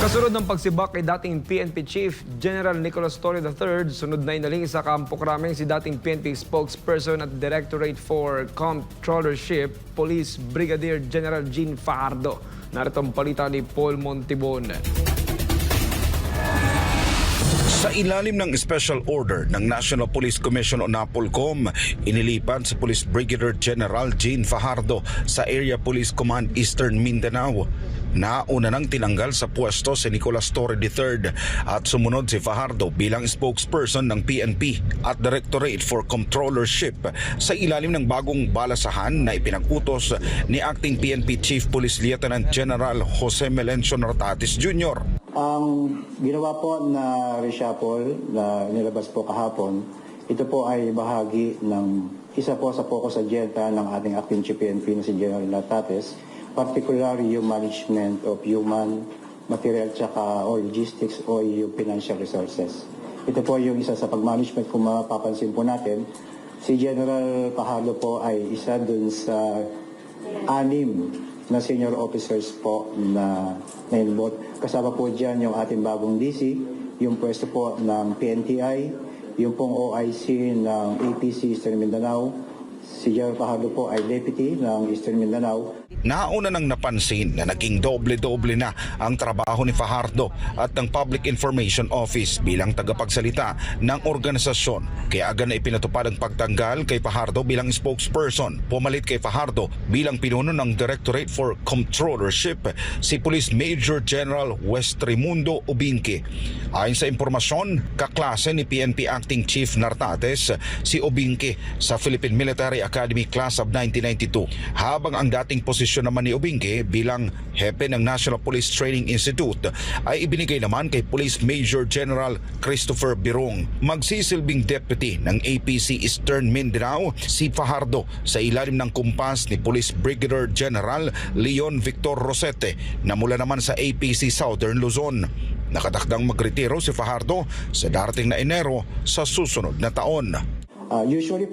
Kasunod ng pagsibak kay dating PNP Chief General Nicolas Torre III, sunod na inaling sa Campo Crame si dating PNP spokesperson at Directorate for Comptrollership, Police Brigadier General Jean Fajardo. Narito ang balita ni Paul Montibon. Sa ilalim ng Special Order ng National Police Commission o NAPOLCOM, inilipan si Police Brigadier General Jean Fajardo sa Area Police Command Eastern Mindanao. Nauna nang tinanggal sa pwesto si Nicolas Torre III at sumunod si Fajardo bilang spokesperson ng PNP at Directorate for Comptrollership sa ilalim ng bagong balasahan na ipinag-utos ni Acting PNP Chief Police Lieutenant General Jose Melencio Nartatis Jr. Ang ginawa po na reshuffle na nilabas po kahapon, ito po ay bahagi ng isa po sa focus agenda ng ating acting Chief PNP na si General Nartatis, particularly yung management of human, material, tsaka o logistics o yung financial resources. Ito po yung isa sa pag-management. Kung mapapansin po natin, si General Fajardo po ay isa dun sa 6 na senior officers po na involved. Kasama po dyan yung ating bagong DC, yung pwesto po ng PNTI, yung pong OIC ng APC Eastern Mindanao. Si General Fajardo po ay deputy ng Eastern Mindanao. Nauna nang napansin na naging doble-doble na ang trabaho ni Fajardo at ng Public Information Office bilang tagapagsalita ng organisasyon. Kaya agad na ipinatupad ang pagtanggal kay Fajardo bilang spokesperson. Pumalit kay Fajardo bilang pinuno ng Directorate for Comptrollership si Police Major General West Raimundo Obinque. Ayon sa impormasyon, kaklase ni PNP Acting Chief Nartatis si Obinque sa Philippine Military Academy Class of 1992, habang ang dating posisyon naman ni Obinque bilang hepe ng National Police Training Institute ay ibinigay naman kay Police Major General Christopher Birong. Magsisilbing deputy ng APC Eastern Mindanao si Fajardo sa ilalim ng kumpas ni Police Brigadier General Leon Victor Rosete na mula naman sa APC Southern Luzon. Nakatakdang magretiro si Fajardo sa darating na Enero sa susunod na taon. Usually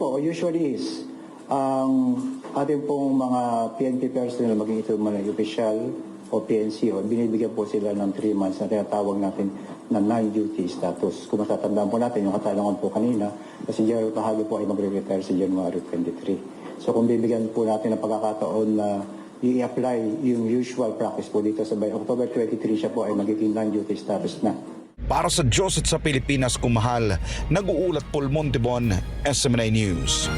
is ang ating pong mga PNP personnel, maging ito man ay official o PNC, binibigyan po sila ng 3 months na tinatawag natin na non-duty status. Kung matatandaan po natin yung katanungan po kanina, kasi General Fajardo po ay magre-retire sa January 23. So kung bibigyan po natin ng pagkakataon na i-apply yung usual practice po dito sa by October 23, siya po ay magiging non-duty status na. Para sa Diyos at sa Pilipinas kumahal, nag-uulat Paul Montibon, SMNI News.